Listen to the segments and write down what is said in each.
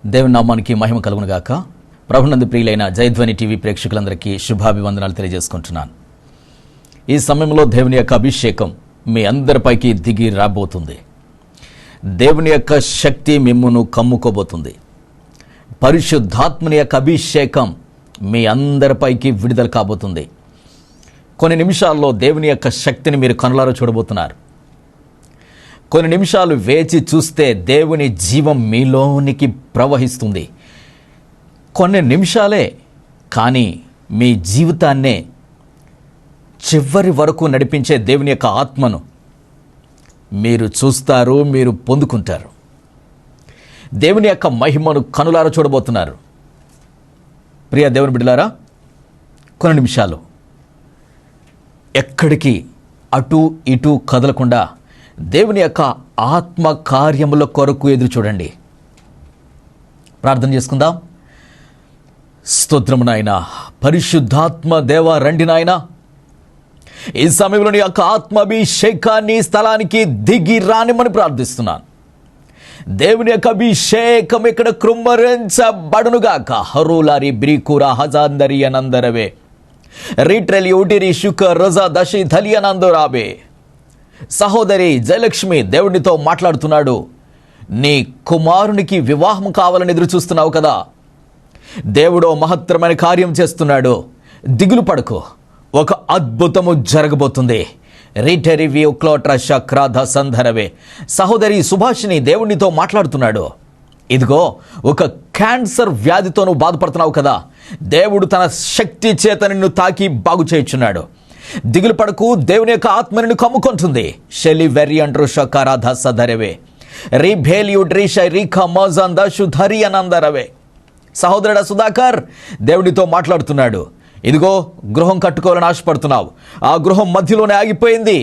దేవుని నామానికి మహిమ కలుగును గాక. ప్రభునందు ప్రియులైన జయధ్వని టీవీ ప్రేక్షకులందరికీ శుభాభివందనాలు తెలియజేసుకుంటున్నాను. ఈ సమయంలో దేవుని యొక్క అభిషేకం మీ అందరిపైకి దిగి రాబోతుంది. దేవుని యొక్క శక్తి మిమ్మును కమ్ముకోబోతుంది. పరిశుద్ధాత్మని యొక్క అభిషేకం మీ అందరిపైకి విడుదల కాబోతుంది. కొన్ని నిమిషాల్లో దేవుని యొక్క శక్తిని మీరు కనులారా చూడబోతున్నారు. కొన్ని నిమిషాలు వేచి చూస్తే దేవుని జీవం మీలోనికి ప్రవహిస్తుంది. కొన్ని నిమిషాలే కానీ మీ జీవితాన్నే చివరి వరకు నడిపించే దేవుని యొక్క ఆత్మను మీరు చూస్తారు, మీరు పొందుకుంటారు. దేవుని యొక్క మహిమను కనులారా చూడబోతున్నారు. ప్రియ దేవుని బిడ్డలారా, కొన్ని నిమిషాలు ఎక్కడికి అటు ఇటు కదలకుండా దేవుని యొక్క ఆత్మ కార్యముల కొరకు ఎదురు చూడండి. ప్రార్థన చేసుకుందాం. స్తోత్రము నాయనా, పరిశుద్ధాత్మ దేవా రండి నాయనా. ఈ సమయంలో నీ యొక్క ఆత్మాభిషేకాన్ని స్థలానికి దిగి రానిమని ప్రార్థిస్తున్నాను. దేవుని యొక్క అభిషేకం ఇక్కడ కృమ్మరించబడునుగాక. హరులారి బ్రీకుర హజాందరి అనందరవే రీట్రెలి ఉటిరి శుక రజా దశి ధలి అనందరాబే. సహోదరి జయలక్ష్మి దేవునితో మాట్లాడుతున్నాడు. నీ కుమారునికి వివాహం కావాలని ఎదురు చూస్తున్నావు కదా. దేవుడో మహత్తరమైన కార్యం చేస్తున్నాడు. దిగులు పడకు, ఒక అద్భుతము జరగబోతుంది. రీటెరివ్యూ క్లోట్ర శక్రాధ సంధరవే. సహోదరి సుభాషిని దేవునితో మాట్లాడుతున్నాడు. ఇదిగో, ఒక క్యాన్సర్ వ్యాధితో నువ్వు బాధపడుతున్నావు కదా. దేవుడు తన శక్తి చేత నిన్ను తాకి బాగు చేయుచున్నాడు. దిగులు పడకు, దేవుని యొక్క ఆత్మ నిన్ను కమ్ముకుంటుంది. షెలి వెర్రి అండ్రు షకారాధ సధరవే రీ భేలియు డ్రీషై రీఖ మోజాంద శుధరి అనందరవే. సహోదరుడ సుధాకర్ దేవుడితో మాట్లాడుతున్నాడు. ఇదిగో, గృహం కట్టుకోవాలని ఆశపడుతున్నావు. ఆ గృహం మధ్యలోనే ఆగిపోయింది.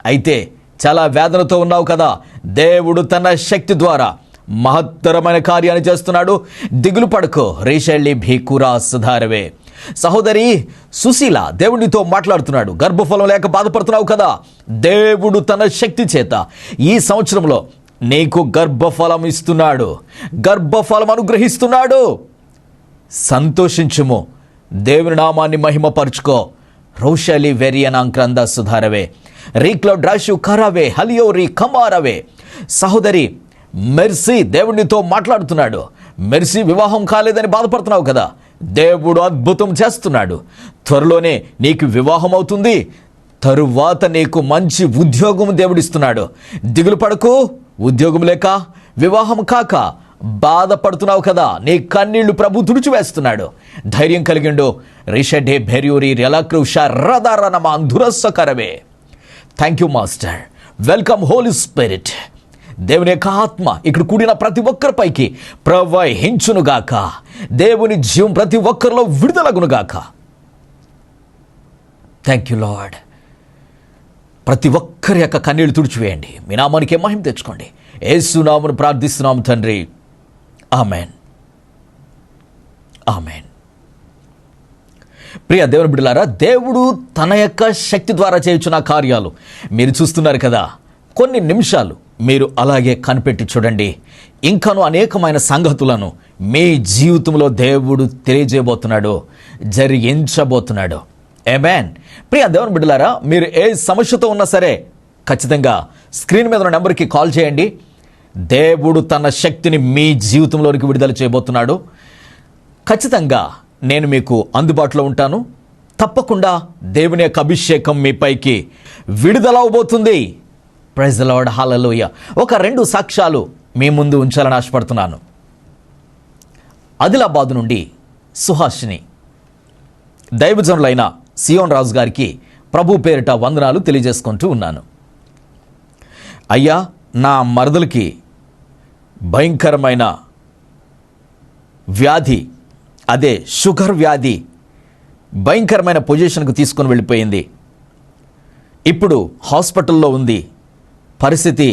అయితే చాలా వేదనతో ఉన్నావు కదా. దేవుడు తన శక్తి ద్వారా మహత్తరమైన కార్యాన్ని చేస్తున్నాడు. దిగులు పడుకో. రీషెళ్ళి భీకురా సుధారవే. సహోదరి సుశీల దేవుడితో మాట్లాడుతున్నాడు. గర్భఫలం లేక బాధపడుతున్నావు కదా. దేవుడు తన శక్తి చేత ఈ సంవత్సరంలో నీకు గర్భఫలం ఇస్తున్నాడు, గర్భఫలం అనుగ్రహిస్తున్నాడు. సంతోషించుము, దేవుని నామాన్ని మహిమపరుచుకో. రౌషలి వెరియనాంక్రంద సుధారవే రీక్లో డ్రాషు కరావే హలియో రీ కమారవే. సహోదరి మెర్సీ దేవునితో మాట్లాడుతున్నాడు. మెర్సీ వివాహం కాలేదని బాధపడుతున్నావు కదా. దేవుడు అద్భుతం చేస్తున్నాడు. త్వరలోనే నీకు వివాహం అవుతుంది. తరువాత నీకు మంచి ఉద్యోగం దేవుడిస్తున్నాడు. దిగులు పడకు. ఉద్యోగం లేక, వివాహం కాక బాధపడుతున్నావు కదా. నీ కన్నీళ్లు ప్రభు తుడిచివేస్తున్నాడు. ధైర్యం కలిగిండు. రిషడే భెర్యూరి రెలక్రూష రదారనమ అంధురస్సకరవే. Thank you master. Welcome holy spirit. దేవుని యొక్క ఆత్మ ఇక్కడ కూడిన ప్రతి ఒక్కరిపైకి ప్రవహించునుగాక. దేవుని జీవం ప్రతి ఒక్కరిలో విడుదలగునుగాక. Thank you lord. ప్రతి ఒక్కరి యొక్క కన్నీళ్లు తుడిచివేయండి. మీ నామానికి మహిమ తెచ్చుకోండి. యేసు నామమున ప్రార్థిస్తున్నాము తండ్రి. Amen, amen. ప్రియ దేవుని బిడ్డలారా, దేవుడు తన యొక్క శక్తి ద్వారా చేయుచున్న కార్యాలు మీరు చూస్తున్నారు కదా. కొన్ని నిమిషాలు మీరు అలాగే కనిపెట్టి చూడండి. ఇంకనూ అనేకమైన సంగతులను మీ జీవితంలో దేవుడు తెలియజేయబోతున్నాడు, జరిగించబోతున్నాడు. ఆమేన్. ప్రియ దేవుని బిడ్డలారా, మీరు ఏ సమస్యతో ఉన్నా సరే ఖచ్చితంగా స్క్రీన్ మీద ఉన్న నెంబర్కి కాల్ చేయండి. దేవుడు తన శక్తిని మీ జీవితంలోనికి విడుదల చేయబోతున్నాడు. ఖచ్చితంగా నేను మీకు అందుబాటులో ఉంటాను. తప్పకుండా దేవుని యొక్క అభిషేకం మీపైకి విడుదల అవబోతుంది. ప్రైజ్ ది లార్డ్, హల్లెలూయా. ఒక 2 సాక్ష్యాలు మీ ముందు ఉంచాలని ఆశపడుతున్నాను. ఆదిలాబాద్ నుండి సుహాసిని దైవజనులైన సియోన్ రాజు గారికి ప్రభు పేరిట వందనాలు తెలియజేసుకుంటూ ఉన్నాను. అయ్యా, నా మరదలకి భయంకరమైన వ్యాధి, అదే షుగర్ వ్యాధి భయంకరమైన పొజిషన్కు తీసుకొని వెళ్ళిపోయింది. ఇప్పుడు హాస్పిటల్లో ఉంది. పరిస్థితి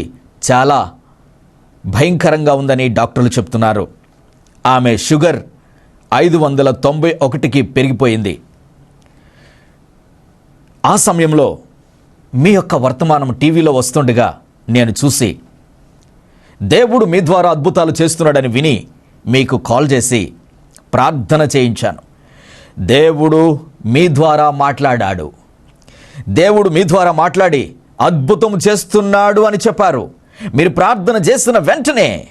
చాలా భయంకరంగా ఉందని డాక్టర్లు చెప్తున్నారు. ఆమె షుగర్ 591కి పెరిగిపోయింది. ఆ సమయంలో మీ యొక్క వర్తమానం టీవీలో వస్తుండగా నేను చూసి దేవుడు మీ ద్వారా అద్భుతాలు చేస్తున్నాడని విని మీకు కాల్ చేసి ప్రార్థన చేయించాను. దేవుడు మీ ద్వారా మాట్లాడాడు. దేవుడు మీ ద్వారా మాట్లాడి అద్భుతం చేస్తున్నాడు అని చెప్పారు. మీరు ప్రార్థన చేసిన వెంటనే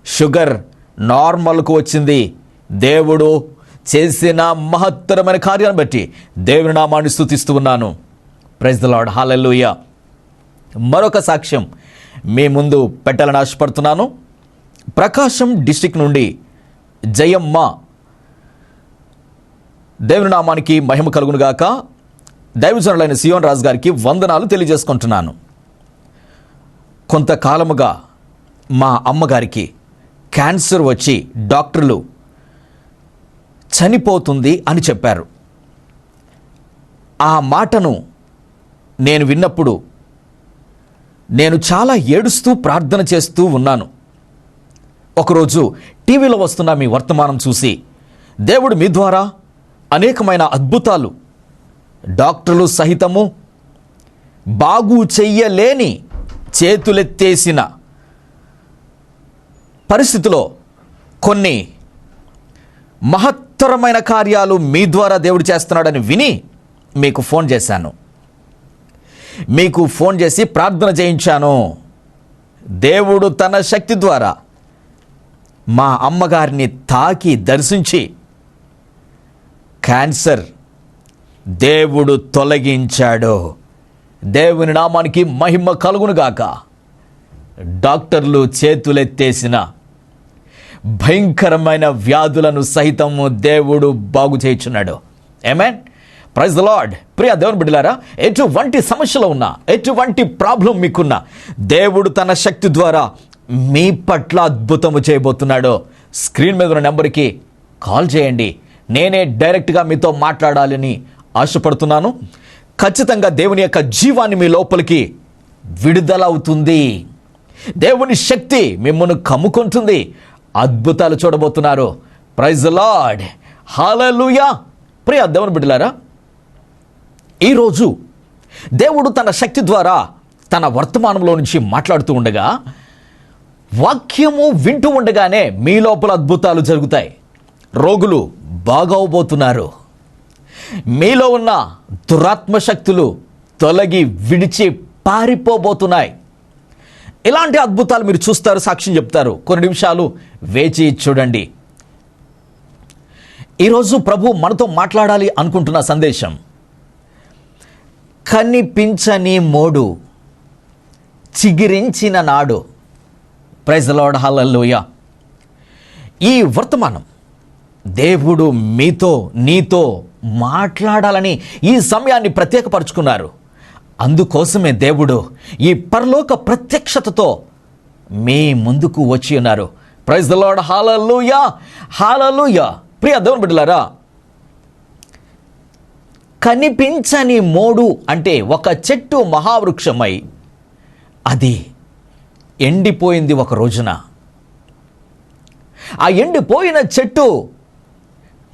షుగర్ నార్మల్కు వచ్చింది. దేవుడు చేసిన మహత్తరమైన కార్యాన్ని బట్టి దేవుని నామాన్ని స్తుతిస్తూ ఉన్నాను. ప్రైజ్ ద లార్డ్, హల్లెలూయా. మరొక సాక్ష్యం మీ ముందు పెట్టాలని ఆశపడుతున్నాను. ప్రకాశం డిస్టిక్ నుండి జయమ్మ, దేవుని నామానికి మహిమ కలుగునుగాక. దైవజనులైన సియోన్ రాజు గారికి వందనాలు తెలియజేసుకుంటున్నాను. కొంతకాలముగా మా అమ్మగారికి క్యాన్సర్ వచ్చి డాక్టర్లు చనిపోతుంది అని చెప్పారు. ఆ మాటను నేను విన్నప్పుడు నేను చాలా ఏడుస్తూ ప్రార్థన చేస్తూ ఉన్నాను. ఒకరోజు టీవీలో వస్తున్న మీ వర్తమానం చూసి దేవుడు మీ ద్వారా అనేకమైన అద్భుతాలు, డాక్టర్లు సహితము బాగు చెయ్యలేని చేతులెత్తేసిన పరిస్థితిలో కొన్ని మహత్తరమైన కార్యాలు మీ ద్వారా దేవుడు చేస్తున్నాడని విని మీకు ఫోన్ చేశాను. మీకు ఫోన్ చేసి ప్రార్థన చేయించాను. దేవుడు తన శక్తి ద్వారా మా అమ్మగారిని తాకి దర్శించి క్యాన్సర్ దేవుడు తొలగించాడు. దేవుని నామానికి మహిమ కలుగునుగాక. డాక్టర్లు చేతులెత్తేసిన భయంకరమైన వ్యాధులను సహితము దేవుడు బాగు చేయుచున్నాడు. ఆమేన్. Praise the lord. ప్రియ దేవుని బిడ్డలారా, ఎటువంటి సమస్యలో ఉన్నా, ఎటువంటి ప్రాబ్లం మీకున్నా, దేవుడు తన శక్తి ద్వారా మీ పట్ల అద్భుతము చేయబోతున్నాడు. స్క్రీన్ మీద ఉన్న నెంబర్కి కాల్ చేయండి. నేనే డైరెక్ట్గా మీతో మాట్లాడాలని ఆశపడుతున్నాను. ఖచ్చితంగా దేవుని యొక్క జీవాన్ని మీ లోపలికి విడుదల అవుతుంది. దేవుని శక్తి మిమ్మల్ని కమ్ముకుంటుంది. అద్భుతాలు చూడబోతున్నారు. ప్రైజ్ ద లార్డ్, హల్లెలూయా. ప్రియ దేవుని బిడ్డలారా, ఈరోజు దేవుడు తన శక్తి ద్వారా తన వర్తమానంలో నుంచి మాట్లాడుతూ ఉండగా, వాక్యము వింటూ ఉండగానే మీ లోపల అద్భుతాలు జరుగుతాయి. రోగులు బాగవబోతున్నారు. మీలో ఉన్న దురాత్మ శక్తులు తొలగి విడిచి పారిపోబోతున్నాయి. ఇలాంటి అద్భుతాలు మీరు చూస్తారు, సాక్ష్యం చెప్తారు. కొన్ని నిమిషాలు వేచి చూడండి. ఈరోజు ప్రభు మనతో మాట్లాడాలి అనుకుంటున్న సందేశం, కనిపించని మోడు చిగిరించిన నాడు. ప్రైజ్ ద లార్డ్, హల్లెలూయా. ఈ వర్తమానం దేవుడు మీతో, నీతో మాట్లాడాలని ఈ సమయాన్ని ప్రత్యేకపరుచుకున్నారు. అందుకోసమే దేవుడు ఈ పరలోక ప్రత్యక్షతతో మీ ముందుకు వచ్చి ఉన్నారు. ప్రైజ్ ద లార్డ్, హల్లెలూయా, హల్లెలూయా. ప్రియ దేవుని బిడ్డలారా, కనిపించని మోడు అంటే ఒక చెట్టు మహావృక్షమై అది ఎండిపోయింది ఒక రోజున. ఆ ఎండిపోయిన చెట్టు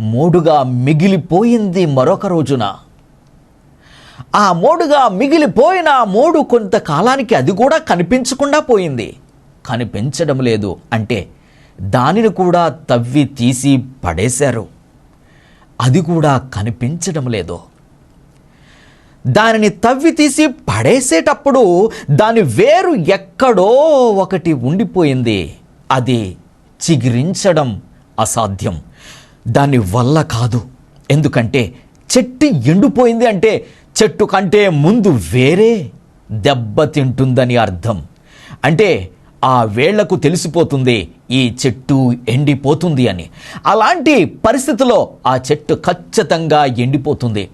మోడుగా మిగిలిపోయింది మరొక రోజున. ఆ మోడుగా మిగిలిపోయిన మోడు కొంతకాలానికి అది కూడా కనిపించకుండా పోయింది. కనిపించడం లేదు అంటే దానిని కూడా తవ్వి తీసి పడేశారు. అది కూడా కనిపించడం లేదు. దానిని తవ్వి తీసి పడేసేటప్పుడు దాని వేరు ఎక్కడో ఒకటి ఉండిపోయింది. అది చిగురించడం అసాధ్యం. దాని వల్ల కాదు. ఎందుకంటే చెట్టు ఎండిపోయింది అంటే చెట్టు కంటే ముందు వేరే దెబ్బతింటుందని అర్థం. అంటే ఆ వేళ్లకు తెలిసిపోతుంది ఈ చెట్టు ఎండిపోతుంది అని. అలాంటి పరిస్థితిలో ఆ చెట్టు ఖచ్చితంగా ఎండిపోతుంది.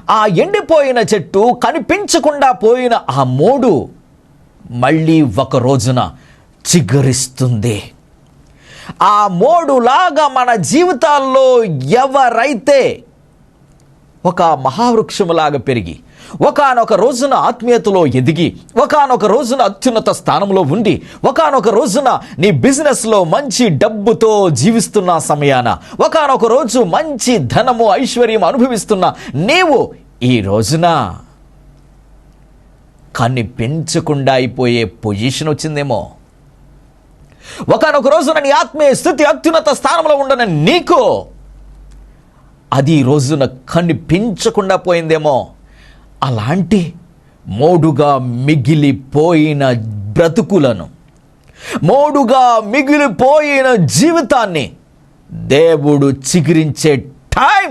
ఆ ఎండిపోయిన చెట్టు, కనిపించకుండా పోయిన ఆ మోడు మళ్ళీ ఒక రోజున చిగురిస్తుంది. ఆ మోడులాగా మన జీవితాల్లో ఎవరైతే ఒక మహావృక్షములాగా పెరిగి ఒకానొక రోజున ఆత్మీయతలో ఎదిగి ఒకానొక రోజున అత్యున్నత స్థానంలో ఉండి ఒకానొక రోజున నీ బిజినెస్లో మంచి డబ్బుతో జీవిస్తున్న సమయాన ఒకానొక రోజు మంచి ధనము ఐశ్వర్యం అనుభవిస్తున్న నీవు ఈ రోజున కనిపించకుండా అయిపోయే పొజిషన్ వచ్చిందేమో. ఒకానొక రోజున నీ ఆత్మీయ స్థితి అత్యున్నత స్థానంలో ఉండన నీకు అది ఈ రోజున కనిపించకుండా పోయిందేమో. అలాంటి మోడుగా మిగిలిపోయిన బ్రతుకులను, మోడుగా మిగిలిపోయిన జీవితాన్ని దేవుడు చిగురించే టైం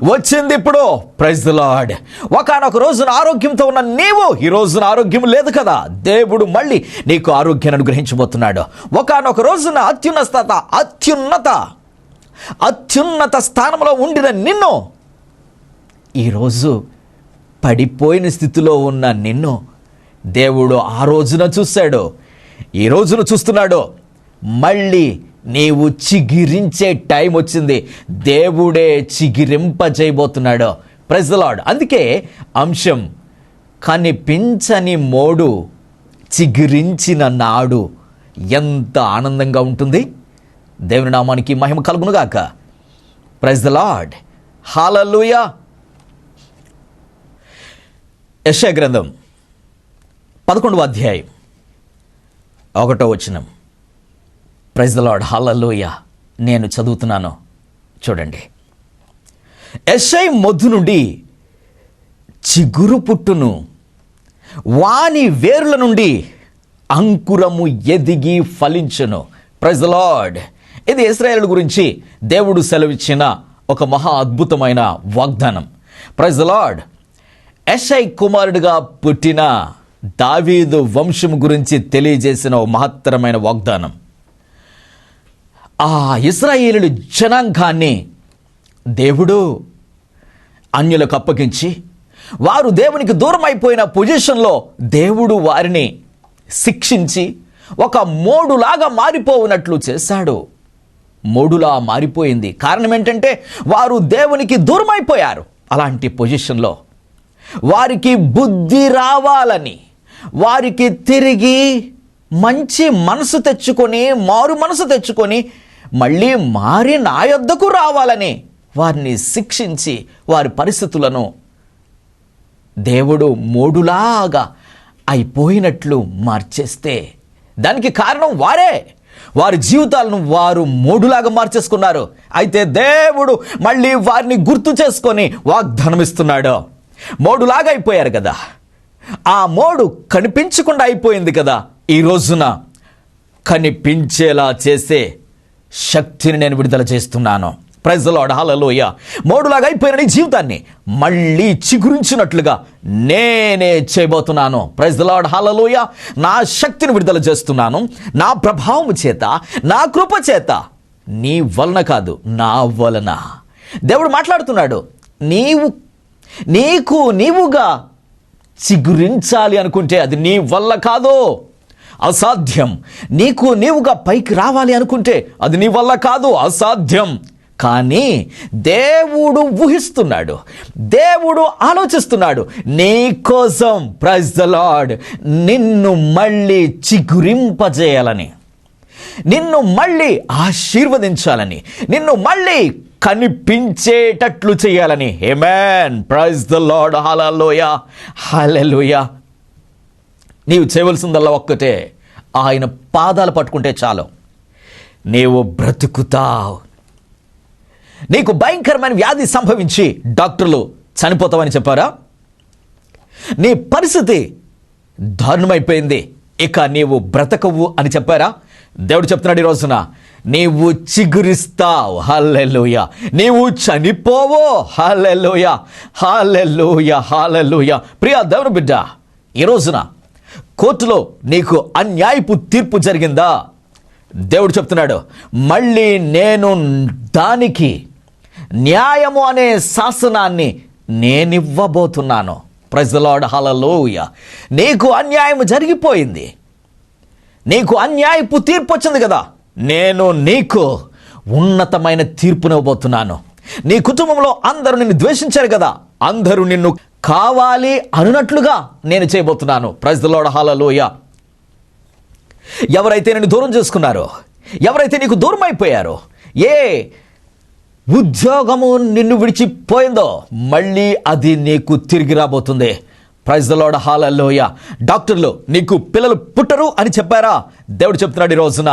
వచ్చింది ఇప్పుడు. Praise the lord. ఒకానొక రోజున ఆరోగ్యంతో ఉన్న నీవు ఈ రోజున ఆరోగ్యం లేదు కదా, దేవుడు మళ్ళీ నీకు ఆరోగ్యాన్ని అనుగ్రహించబోతున్నాడు. ఒకానొక రోజున అత్యున్నత స్థానంలో ఉండిన నిన్ను, ఈరోజు పడిపోయిన స్థితిలో ఉన్న నిన్ను దేవుడు ఆ రోజున చూశాడు, ఈ రోజున చూస్తున్నాడు. మళ్ళీ నీవు చిగిరించే టైం వచ్చింది. దేవుడే చిగిరింపజేయబోతున్నాడు. Praise the lord. అందుకే అంశం, కనిపించని మోడు చిగిరించిన నాడు ఎంత ఆనందంగా ఉంటుంది. దేవుని నామానికి మహిమ కలుగునుగాక. Praise the lord. హల్లెలూయా. యెషయా గ్రంథం 11వ అధ్యాయం 1వ వచనం. Praise the lord. హల్లెలూయా. నేను చదువుతున్నాను, చూడండి. యెషయా మొద్దు నుండి చిగురు పుట్టును, వాని వేర్ల నుండి అంకురము ఎదిగి ఫలించును. Praise the lord. ఇది ఇశ్రాయేలు గురించి దేవుడు సెలవిచ్చిన ఒక మహా అద్భుతమైన వాగ్దానం. Praise the lord. యెషయా కుమారుడిగా పుట్టిన దావీదు వంశం గురించి తెలియజేసిన ఒక మహత్తరమైన వాగ్దానం. ఆ ఇశ్రాయేలు జనాంగాన్ని దేవుడు అన్యులకు అప్పగించి, వారు దేవునికి దూరం అయిపోయిన పొజిషన్లో దేవుడు వారిని శిక్షించి ఒక మోడులాగా మారిపోవునట్లు చేశాడు. మోడులా మారిపోయింది. కారణం ఏంటంటే వారు దేవునికి దూరం అయిపోయారు. అలాంటి పొజిషన్లో వారికి బుద్ధి రావాలని, వారికి తిరిగి మంచి మనసు తెచ్చుకొని, మారు మనసు తెచ్చుకొని మళ్ళీ మారి నా యొద్దకు రావాలని వారిని శిక్షించి వారి పరిస్థితులను దేవుడు మోడులాగా అయిపోయినట్లు మార్చేస్తే దానికి కారణం వారే. వారి జీవితాలను వారు మోడులాగా మార్చేసుకున్నారు. అయితే దేవుడు మళ్ళీ వారిని గుర్తు చేసుకొని వాగ్దానం ఇస్తున్నాడు. మోడులాగా అయిపోయారు కదా, ఆ మోడు కనిపించకుండా అయిపోయింది కదా, ఈ రోజున కనిపించేలా చేసే శక్తిని నేను విడుదల చేస్తున్నాను. Praise the lord. హల్లెలూయా. మోడులాగా అయిపోయిన నీ జీవితాన్ని మళ్ళీ చిగురించినట్లుగా నేనే చేయబోతున్నాను. Praise the lord. హల్లెలూయా. నా శక్తిని విడుదల చేస్తున్నాను. నా ప్రభావం చేత, నా కృప చేత, నీ వలన కాదు, నా వలన. దేవుడు మాట్లాడుతున్నాడు. నీవుగా చిగురించాలి అనుకుంటే అది నీ వల్ల కాదు, అసాధ్యం. నీవుగా పైకి రావాలి అనుకుంటే అది నీ వల్ల కాదు, అసాధ్యం. కానీ దేవుడు ఊహిస్తున్నాడు, దేవుడు ఆలోచిస్తున్నాడు నీ కోసం. Praise the lord. నిన్ను మళ్ళీ చిగురింపజేయాలని, నిన్ను మళ్ళీ ఆశీర్వదించాలని, నిన్ను మళ్ళీ కనిపించేటట్లు చేయాలని. ఆమేన్. Praise the lord. హల్లెలూయా. హల్లెలూయా. నీవు చేయవలసిందల్లా ఒక్కటే, ఆయన పాదాలు పట్టుకుంటే చాలు, నీవు బ్రతుకుతావు. నీకు భయంకరమైన వ్యాధి సంభవించి డాక్టర్లు చనిపోతావని చెప్పారా? నీ పరిస్థితి దారుణమైపోయింది, ఇక నీవు బ్రతకవు అని చెప్పారా? దేవుడు చెప్తున్నాడు ఈ రోజున, నీవు చిగురిస్తావు. హల్లెలూయా. నీవు చనిపోవో. హల్లెలూయా. హల్లెలూయా. హల్లెలూయా. ప్రియ దేవుని బిడ్డ, ఈ రోజున కోర్టులో నీకు అన్యాయపు తీర్పు జరిగిందా? దేవుడు చెప్తున్నాడు, మళ్ళీ నేను దానికి న్యాయము అనే శాసనాన్ని నేనివ్వబోతున్నాను. Praise the lord. హల్లెలూయా. నీకు అన్యాయం జరిగిపోయింది, నీకు అన్యాయపు తీర్పు వచ్చింది కదా, నేను నీకు ఉన్నతమైన తీర్పునివ్వబోతున్నాను. నీ కుటుంబంలో అందరూ నిన్ను ద్వేషించారు కదా, అందరూ నిన్ను కావాలి అనున్నట్లుగా నేను చేయబోతున్నాను. Praise the lord. హల్లెలూయా. ఎవరైతే నిన్ను దూరం చేసుకున్నారో, ఎవరైతే నీకు దూరం అయిపోయారో, ఏ ఉద్యోగము నిన్ను విడిచిపోయిందో మళ్ళీ అది నీకు తిరిగి రాబోతుంది. Praise the lord. హల్లెలూయా. డాక్టర్లు నీకు పిల్లలు పుట్టరు అని చెప్పారా? దేవుడు చెప్తున్నాడు ఈ రోజున,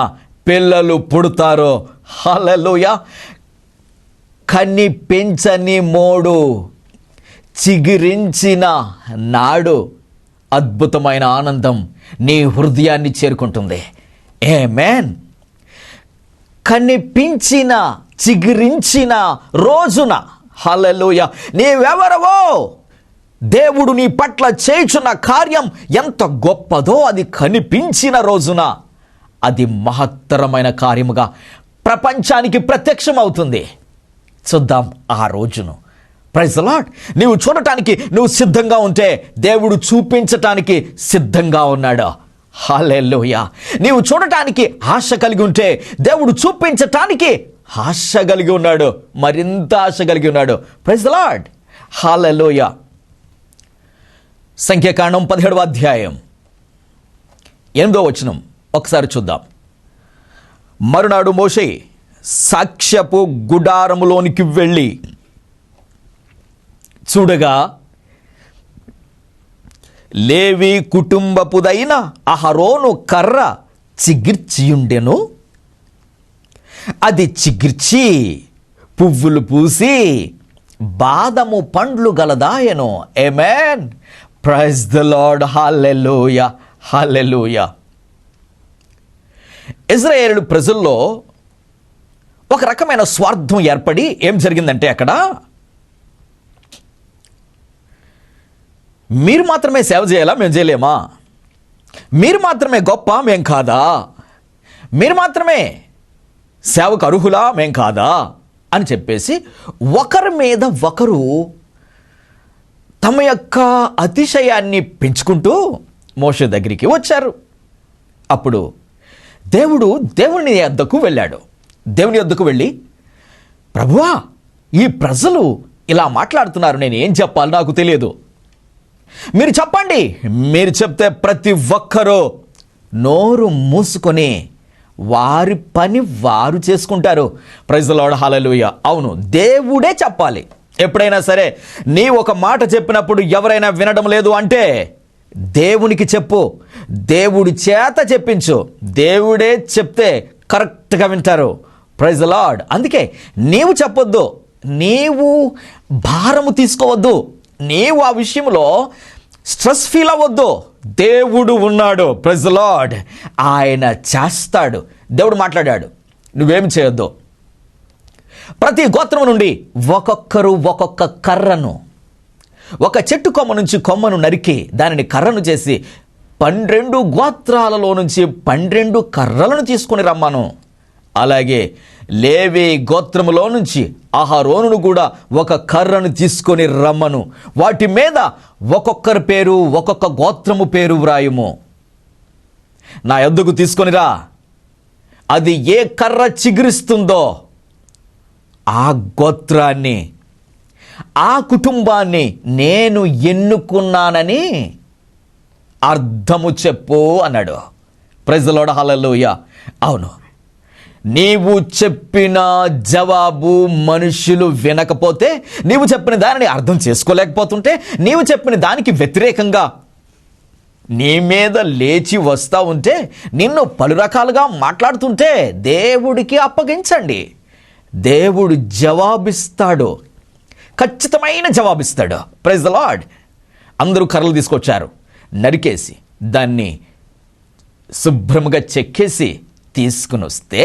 పిల్లలు పుడతారో. హల్లెలూయా. కన్ని పెంచని మోడు చిగురించిన నాడు అద్భుతమైన ఆనందం నీ హృదయాన్ని చేరుకుంటుంది. ఆమేన్. కనిపించిన చిగురించిన రోజున, హల్లెలూయా, నీవెవరవో, దేవుడు నీ పట్ల చేయుచున్న కార్యం ఎంత గొప్పదో అది కనిపించిన రోజున అది మహత్తరమైన కార్యముగా ప్రపంచానికి ప్రత్యక్షమవుతుంది. చూద్దాం ఆ రోజును. Praise the lord. నీవు చూడటానికి నువ్వు సిద్ధంగా ఉంటే దేవుడు చూపించటానికి సిద్ధంగా ఉన్నాడు. హల్లెలూయా. నీవు చూడటానికి ఆశ కలిగి ఉంటే దేవుడు చూపించటానికి ఆశ కలిగి ఉన్నాడు, మరింత ఆశ కలిగి ఉన్నాడు. Praise the lord. హల్లెలూయా. సంఖ్యాకాండం 17వ అధ్యాయం 8వ వచనం ఒకసారి చూద్దాం. మరునాడు మోషే సాక్ష్యపు గుడారములోనికి వెళ్ళి చూడగా లేవి కుటుంబపుదైన అహరోను కర్ర చిగిర్చియుండెను. అది చిగిర్చి పువ్వులు పూసి బాదము పండ్లు గలదాయను. ఆమేన్. Praise the lord. హల్లెలూయా. హల్లెలూయా. ఇశ్రాయేలు ప్రజల్లో ఒక రకమైన స్వార్థం ఏర్పడి ఏం జరిగిందంటే, అక్కడ మీరు మాత్రమే సేవ చేయాలా, మేము చేయలేమా? మీరు మాత్రమే గొప్ప, మేం కాదా? మీరు మాత్రమే సేవకు అర్హులా, మేం కాదా అని చెప్పేసి ఒకరి మీద ఒకరు తమ యొక్క అతిశయాన్ని పెంచుకుంటూ మోషే దగ్గరికి వచ్చారు. అప్పుడు దేవుని యొద్దకు వెళ్ళాడు. దేవుని యొద్దకు వెళ్ళి, ప్రభువా, ఈ ప్రజలు ఇలా మాట్లాడుతున్నారు, నేను ఏం చెప్పాలి నాకు తెలియదు, మీరు చెప్పండి. మీరు చెప్తే ప్రతి ఒక్కరూ నోరు మూసుకొని వారి పని వారు చేసుకుంటారు. Praise the lord. హల్లెలూయా. అవును, దేవుడే చెప్పాలి. ఎప్పుడైనా సరే నీ ఒక మాట చెప్పినప్పుడు ఎవరైనా వినడం లేదు అంటే దేవునికి చెప్పు, దేవుడి చేత చెప్పించు. దేవుడే చెప్తే కరెక్ట్గా వింటారు. Praise the lord. అందుకే నీవు చెప్పొద్దు, నీవు భారము తీసుకోవద్దు, నీవు ఆ విషయంలో స్ట్రెస్ ఫీల్ అవ్వద్దు. దేవుడు ఉన్నాడు. Praise the lord. ఆయన చేస్తాడు. దేవుడు మాట్లాడాడు, నువ్వేమి చేయొద్దు. ప్రతి గోత్రం నుండి ఒక్కొక్కరు ఒక్కొక్క కర్రను, ఒక చెట్టు కొమ్మ నుంచి కొమ్మను నరికి దానిని కర్రను చేసి 12 గోత్రాలలో నుంచి 12 కర్రలను తీసుకొని రమ్మను. అలాగే లేవి గోత్రములో నుంచి అహరోనును కూడా ఒక కర్రను తీసుకొని రమ్మను. వాటి మీద ఒక్కొక్కరి పేరు, ఒక్కొక్క గోత్రము పేరు వ్రాయుము. నా యొద్దకు తీసుకొనిరా. అది ఏ కర్ర చిగురిస్తుందో ఆ గోత్రాన్ని, ఆ కుటుంబాన్ని నేను ఎన్నుకున్నానని అర్థము చెప్పు అన్నాడు. Praise the lord. హల్లెలూయా. అవును, నీవు చెప్పిన జవాబు మనుషులు వినకపోతే, నీవు చెప్పిన దానిని అర్థం చేసుకోలేకపోతుంటే, నీవు చెప్పిన దానికి వ్యతిరేకంగా నీ మీద లేచి వస్తూ ఉంటే, నిన్ను పలు రకాలుగా మాట్లాడుతుంటే దేవుడికి అప్పగించండి. దేవుడు జవాబిస్తాడు, ఖచ్చితమైన జవాబిస్తాడు. Praise the lord. అందరూ కర్రలు తీసుకొచ్చారు, నరికేసి దాన్ని శుభ్రంగా చెక్కేసి తీసుకుని వస్తే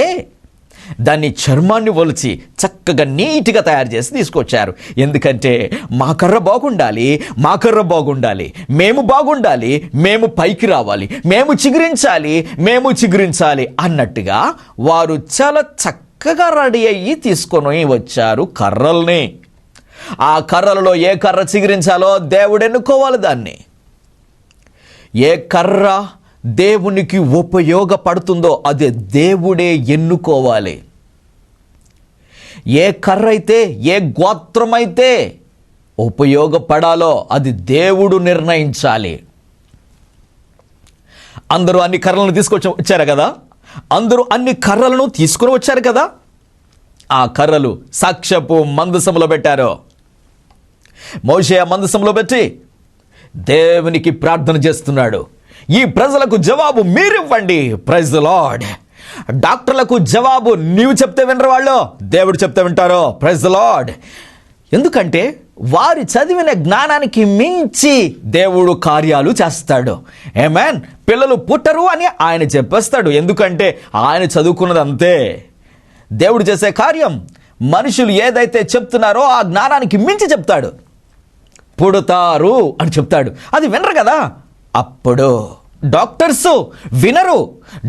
దాన్ని చర్మాన్ని ఒలిచి చక్కగా నీట్గా తయారు చేసి తీసుకొచ్చారు. ఎందుకంటే మా కర్ర బాగుండాలి, మా కర్ర బాగుండాలి, మేము బాగుండాలి, మేము పైకి రావాలి, మేము చిగురించాలి అన్నట్టుగా వారు చాలా చక్కగా రెడీ అయ్యి తీసుకొని వచ్చారు కర్రల్ని. ఆ కర్రలలో ఏ కర్ర చిగురించాలో దేవుడు ఎన్నుకోవాలి. దాన్ని ఏ కర్ర దేవునికి ఉపయోగపడుతుందో అది దేవుడే ఎన్నుకోవాలి. ఏ కర్ర అయితే, ఏ గోత్రం అయితే ఉపయోగపడాలో అది దేవుడు నిర్ణయించాలి. అందరూ అన్ని కర్రలను వచ్చారు కదా, అందరూ అన్ని కర్రలను తీసుకుని వచ్చారు కదా. ఆ కర్రలు సాక్ష్యపు మందసంలో పెట్టారు. మోషే ఆ మందసంలో పెట్టి దేవునికి ప్రార్థన చేస్తున్నాడు, ఈ ప్రజలకు జవాబు మీరివ్వండి. Praise the lord. డాక్టర్లకు జవాబు నీవు చెప్తే వినరు వాళ్ళు, దేవుడు చెప్తే వింటారు. Praise the lord. ఎందుకంటే వారి చదివిన జ్ఞానానికి మించి దేవుడు కార్యాలు చేస్తాడు. ఆమేన్. పిల్లలు పుట్టరు అని ఆయన చెప్పేస్తాడు, ఎందుకంటే ఆయన చదువుకున్నది అంతే. దేవుడు చేసే కార్యం మనుషులు ఏదైతే చెప్తున్నారో ఆ జ్ఞానానికి మించి చెప్తాడు. పుడతారు అని చెప్తాడు, అది వినరు కదా. అప్పుడు డాక్టర్స్ వినరు,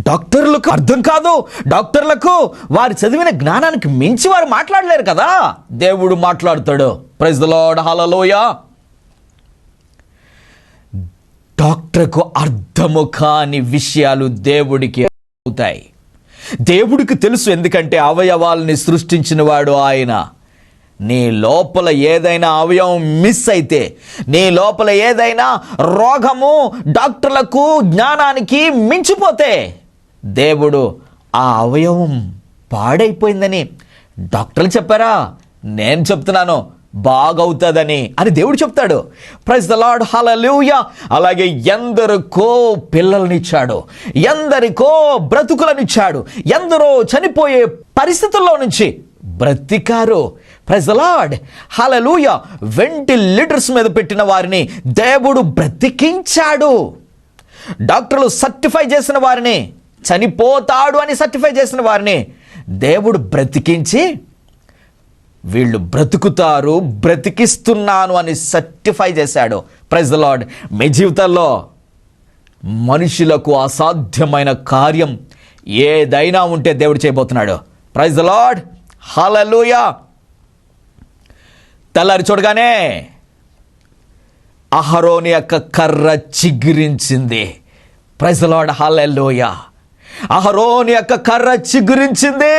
డాక్టర్లకు అర్థం కాదు, డాక్టర్లకు వారు చదివిన జ్ఞానానికి మించి వారు మాట్లాడలేరు కదా. దేవుడు మాట్లాడతాడు. Praise the lord. హల్లెలూయా. డాక్టర్కు అర్థము కాని విషయాలు దేవుడికి అవుతాయి. దేవుడికి తెలుసు, ఎందుకంటే అవయవాల్ని సృష్టించిన వాడు ఆయన. నీ లోపల ఏదైనా అవయవం మిస్ అయితే, నీ లోపల ఏదైనా రోగము డాక్టర్లకు జ్ఞానానికి మించిపోతే, దేవుడు ఆ అవయవం పాడైపోయిందని డాక్టర్లు చెప్పారా? నేను చెప్తున్నాను బాగవుతుందని అని దేవుడు చెప్తాడు. Praise the lord. హల్లెలూయా. అలాగే ఎందరికో పిల్లలనిచ్చాడు, ఎందరికో బ్రతుకులనిచ్చాడు, ఎందరో చనిపోయే పరిస్థితుల్లో నుంచి బ్రతికారు. Praise the lord. హల్లెలూయా. వెంటిలేటర్స్ మీద పెట్టిన వారిని దేవుడు బ్రతికించాడు. డాక్టర్లు సర్టిఫై చేసిన వారిని, చనిపోతాడు అని సర్టిఫై చేసిన వారిని దేవుడు బ్రతికించి, వీళ్ళు బ్రతుకుతారు, బ్రతికిస్తున్నాను అని సర్టిఫై చేశాడు. Praise the lord. మీ జీవితాల్లో మనుషులకు అసాధ్యమైన కార్యం ఏదైనా ఉంటే దేవుడు చేయబోతున్నాడు. Praise the lord. హల్లెలూయా. తెల్లారి చూడగానే అహరోని యొక్క కర్ర చిగురించింది. Praise the lord. హల్లెలూయా. అహరోని యొక్క కర్ర చిగురించింది.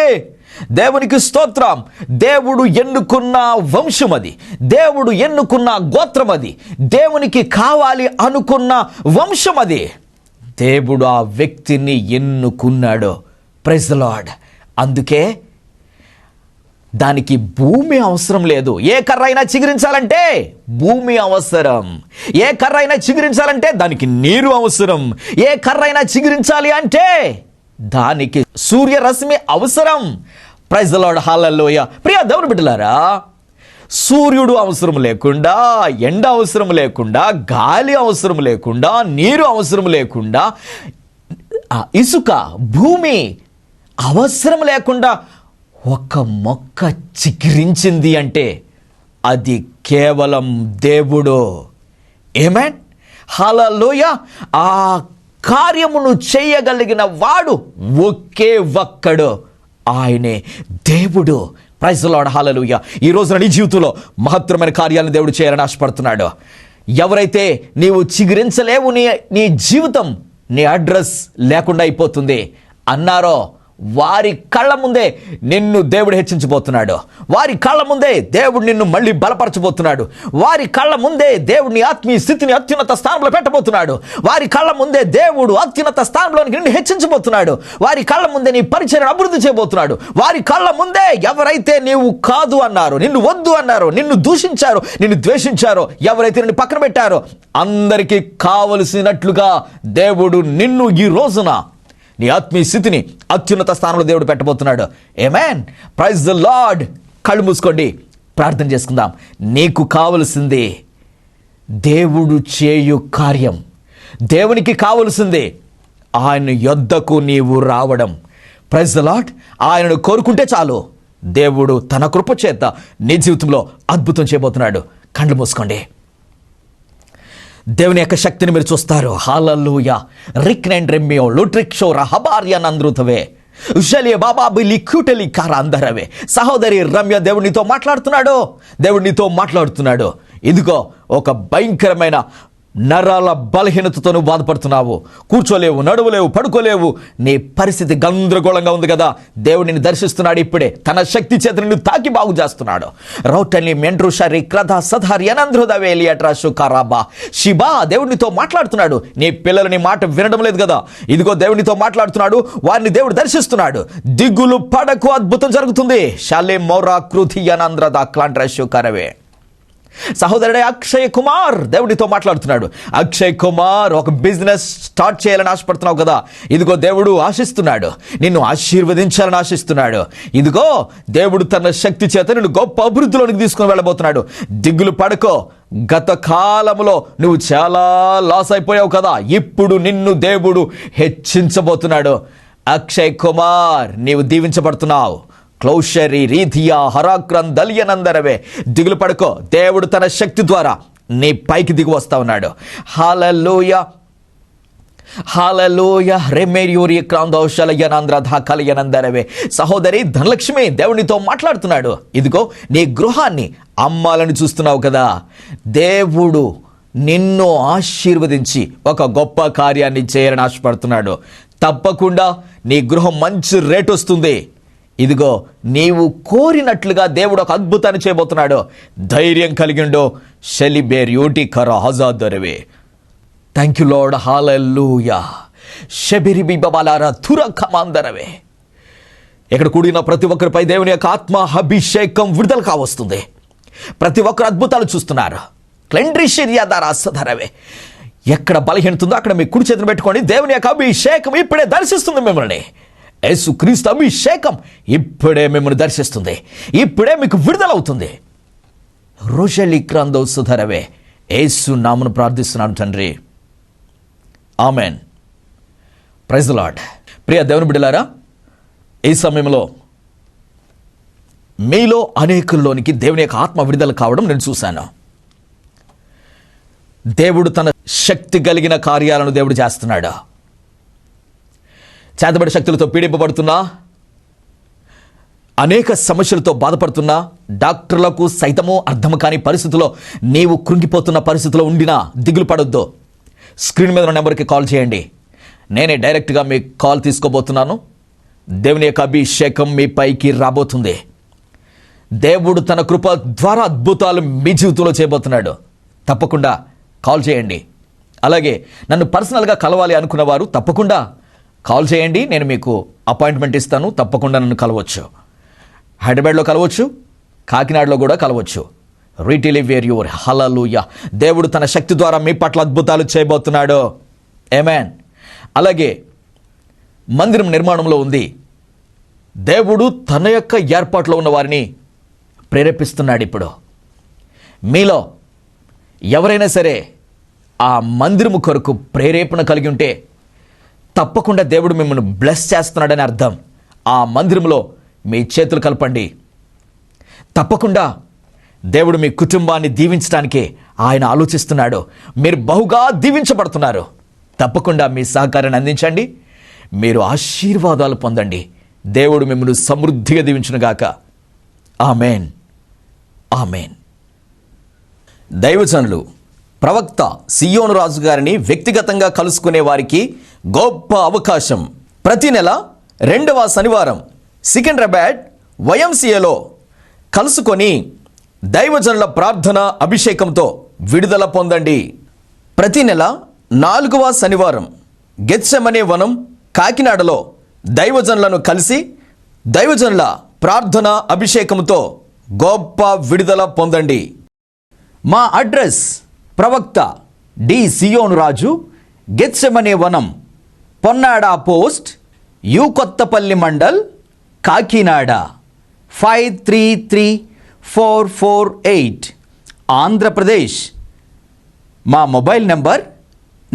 దేవునికి స్తోత్రం. దేవుడు ఎన్నుకున్న వంశం అది, దేవుడు ఎన్నుకున్న గోత్రం అది, దేవునికి కావాలి అనుకున్న వంశం అది. దేవుడు ఆ వ్యక్తిని ఎన్నుకున్నాడు. Praise the lord. అందుకే దానికి భూమి అవసరం లేదు. ఏ కర్ర అయినా చిగురించాలంటే భూమి అవసరం, ఏ కర్ర అయినా చిగురించాలంటే దానికి నీరు అవసరం, ఏ కర్ర అయినా చిగురించాలి అంటే దానికి సూర్యరశ్మి అవసరం. Praise the lord. హల్లెలూయా. ప్రియ దేవుని బిడ్డలారా, సూర్యుడు అవసరం లేకుండా, ఎండ అవసరం లేకుండా, గాలి అవసరం లేకుండా, నీరు అవసరం లేకుండా, ఇసుక భూమి అవసరం లేకుండా ఒక మొక్క చిగురించింది అంటే అది కేవలం దేవుడు. ఆమేన్. హల్లెలూయా. ఆ కార్యమును చేయగలిగిన వాడు ఒకే ఒక్కడు, ఆయనే దేవుడు. Praise the lord. హల్లెలూయా. ఈ రోజున నీ జీవితంలో మహత్తరమైన కార్యాలను దేవుడు చేయాలని ఆశపడుతున్నాడు. ఎవరైతే నీవు చిగురించలేవు, నీ జీవితం, నీ అడ్రస్ లేకుండా అయిపోతుంది అన్నారో, వారి కళ్ళ ముందే నిన్ను దేవుడు హెచ్చించబోతున్నాడు. వారి కళ్ళ ముందే దేవుడు నిన్ను మళ్ళీ బలపరచబోతున్నాడు. వారి కళ్ళ ముందే దేవుడిని ఆత్మీయ స్థితిని అత్యున్నత స్థానంలో పెట్టబోతున్నాడు. వారి కళ్ళ ముందే దేవుడు అత్యున్నత స్థానంలోనికి నిన్ను హెచ్చించబోతున్నాడు. వారి కళ్ళ ముందే నీ పరిచర్యను అభివృద్ధి చేయబోతున్నాడు. వారి కళ్ళ ముందే ఎవరైతే నీవు కాదు అన్నారు, నిన్ను వద్దు అన్నారు, నిన్ను దూషించారో, నిన్ను ద్వేషించారో, ఎవరైతే నిన్ను పక్కన పెట్టారో, అందరికీ కావలసినట్లుగా దేవుడు నిన్ను ఈ రోజున నీ ఆత్మీయ స్థితిని అత్యున్నత స్థానంలో దేవుడు పెట్టబోతున్నాడు. ఆమేన్. Praise the lord. కళ్ళు మూసుకోండి, ప్రార్థన చేసుకుందాం. నీకు కావలసింది దేవుడు చేయు కార్యం, దేవునికి కావలసింది ఆయన యొద్దకు నీవు రావడం. Praise the lord. ఆయనను కోరుకుంటే చాలు, దేవుడు తన కృప చేత నీ జీవితంలో అద్భుతం చేయబోతున్నాడు. కళ్ళు మూసుకోండి. దేవుని యొక్క శక్తిని మీరు చూస్తారు. హల్లెలూయా. రిక్నెండ్ రెమ్మియో లుట్రిక్షో రహబార్య నంద్రుతవే ఉషలియ బాబా బిలి క్యూటలి కార అందరవే. సహోదరి రమ్య, దేవునితో మాట్లాడుతున్నాడు, దేవునితో మాట్లాడుతున్నాడు. ఇదిగో ఒక భయంకరమైన నరాల బలహీనతతో నువ్వు బాధపడుతున్నావు. కూర్చోలేవు, నడవలేవు, పడుకోలేవు. నీ పరిస్థితి గందరగోళంగా ఉంది కదా. దేవుడిని దర్శిస్తున్నాడు ఇప్పుడే. తన శక్తి చేత నిన్ను తాకి బాగు చేస్తున్నాడు. రౌటని మెండ్రు షరి క్రధ సధారి అనంధ్రుదవేలి అట్రాషు కరాబా శిబా. దేవుడినితో మాట్లాడుతున్నాడు. నీ పిల్లలు నీ మాట వినడం లేదు కదా. ఇదిగో దేవునితో మాట్లాడుతున్నాడు. వారిని దేవుడు దర్శిస్తున్నాడు. దిగులు పడకు, అద్భుతం జరుగుతుంది. షాలే మౌరా కృతి అనంద్రద క్లాండ్రషు కరవే. సహోదరుడే అక్షయ్ కుమార్ దేవుడితో మాట్లాడుతున్నాడు. అక్షయ్ కుమార్, ఒక బిజినెస్ స్టార్ట్ చేయాలని ఆశపడుతున్నావు కదా, ఇదిగో దేవుడు ఆశిస్తున్నాడు, నిన్ను ఆశీర్వదించాలని ఆశిస్తున్నాడు. ఇదిగో దేవుడు తన శక్తి చేత నిన్ను గొప్ప అభివృద్ధిలోనికి తీసుకుని వెళ్ళబోతున్నాడు. దిగులు పడుకో. గత కాలంలో నువ్వు చాలా లాస్ అయిపోయావు కదా, ఇప్పుడు నిన్ను దేవుడు హెచ్చించబోతున్నాడు. అక్షయ్ కుమార్, నీవు దీవించబడుతున్నావు. క్లౌషరి రీధియా హరాక్రం దలియనందరవే. దిగులు పడుకో, దేవుడు తన శక్తి ద్వారా నీ పైకి దిగి వస్తా ఉన్నాడు. హల్లెలూయా, హల్లెలూయా. రెమేరియోరి క్రాందౌషలయనంద్ర ధాకలయనందరవే. సహోదరి ధనలక్ష్మి, దేవునితో మాట్లాడుతున్నాడు. ఇదిగో నీ గృహాన్ని అమ్మాలని చూస్తున్నావు కదా, దేవుడు నిన్ను ఆశీర్వదించి ఒక గొప్ప కార్యాన్ని చేయాలని ఆశపడుతున్నాడు. తప్పకుండా నీ గృహం మంచి రేట్ వస్తుంది. ఇదిగో నీవు కోరినట్లుగా దేవుడు ఒక అద్భుతాన్ని చేయబోతున్నాడు. ధైర్యం కలిగిండో. షెలిబేర్ యోటి కర హజాదరవే. Thank you lord. హల్లెలూయా. షెబిరిబి బబాలారా తుర కమాందరవే. ఇక్కడ కూడిన ప్రతి ఒక్కరిపై దేవుని యొక్క ఆత్మ అభిషేకం విడుదల కావస్తుంది. ప్రతి ఒక్కరు అద్భుతాలు చూస్తున్నారు. క్లెండ్రిషిరియాదారాసధరవే. ఎక్కడ బలహీనతుందో అక్కడ మీ కుడి చేతిని పెట్టుకోండి. దేవుని యొక్క అభిషేకం ఇప్పుడే దర్శిస్తుంది మిమ్మల్ని. యేసుక్రీస్తు అభిషేకం ఇప్పుడే మిమ్మల్ని దర్శిస్తుంది. ఇప్పుడే మీకు విడుదలవుతుంది. రోషలి క్రాందో సుధరవే. యేసు నామమున ప్రార్థిస్తున్నాను తండ్రి, ఆమెన్. Praise the lord. ప్రియ దేవుని బిడ్డలారా, ఈ సమయంలో మీలో అనేకుల్లోనికి దేవుని యొక్క ఆత్మ విడుదల కావడం నేను చూశాను. దేవుడు తన శక్తి కలిగిన కార్యాలను దేవుడు చేస్తున్నాడు. చేతబడి శక్తులతో పీడింపబడుతున్నా, అనేక సమస్యలతో బాధపడుతున్నా, డాక్టర్లకు సైతము అర్థం కాని పరిస్థితుల్లో నీవు కృంగిపోతున్న పరిస్థితిలో ఉండినా దిగులు పడొద్దు. స్క్రీన్ మీద ఉన్న నెంబర్కి కాల్ చేయండి. నేనే డైరెక్ట్గా మీ కాల్ తీసుకోబోతున్నాను. దేవుని యొక్క అభిషేకం మీ పైకి రాబోతుంది. దేవుడు తన కృప ద్వారా అద్భుతాలు మీ జీవితంలో చేయబోతున్నాడు. తప్పకుండా కాల్ చేయండి. అలాగే నన్ను పర్సనల్గా కలవాలి అనుకున్న వారు తప్పకుండా కాల్ చేయండి. నేను మీకు అపాయింట్మెంట్ ఇస్తాను. తప్పకుండా నన్ను కలవచ్చు. హైదరాబాద్లో కలవచ్చు, కాకినాడలో కూడా కలవచ్చు. రీటిలివేర్ యువర్. హల్లెలూయా. దేవుడు తన శక్తి ద్వారా మీ పట్ల అద్భుతాలు చేయబోతున్నాడు. ఆమేన్. అలాగే మందిరం నిర్మాణంలో ఉంది. దేవుడు తన యొక్క ఏర్పాట్లో ఉన్న వారిని ప్రేరేపిస్తున్నాడు. ఇప్పుడు మీలో ఎవరైనా సరే ఆ మందిరము కొరకు ప్రేరేపణ కలిగి ఉంటే తప్పకుండా దేవుడు మిమ్మల్ని బ్లెస్ చేస్తున్నాడని అర్థం. ఆ మందిరంలో మీ చేతులు కలపండి. తప్పకుండా దేవుడు మీ కుటుంబాన్ని దీవించడానికే ఆయన ఆలోచిస్తున్నాడు. మీరు బహుగా దీవించబడుతున్నారు. తప్పకుండా మీ సహకారాన్ని అందించండి. మీరు ఆశీర్వాదాలు పొందండి. దేవుడు మిమ్మల్ని సమృద్ధిగా దీవించునుగాక. ఆమేన్, ఆమేన్. దైవజనులు ప్రవక్త సియోను రాజు గారిని వ్యక్తిగతంగా కలుసుకునే వారికి గొప్ప అవకాశం. ప్రతి నెల 2వ శనివారం సికింద్రాబాద్ YMCAలో కలుసుకొని దైవజనుల ప్రార్థన అభిషేకంతో విడుదల పొందండి. ప్రతి నెల 4వ శనివారం గెత్సెమనే వనం కాకినాడలో దైవజనులను కలిసి దైవజనుల ప్రార్థన అభిషేకంతో గొప్ప విడుదల పొందండి. మా అడ్రస్ ప్రవక్త డి సియోను రాజు, గెత్సెమనే వనం, పొన్నాడ పోస్ట్, యు కొత్తపల్లి మండల్, కాకినాడ 533448 ఆంధ్రప్రదేశ్. మా మొబైల్ నంబర్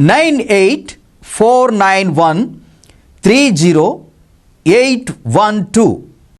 9849130812.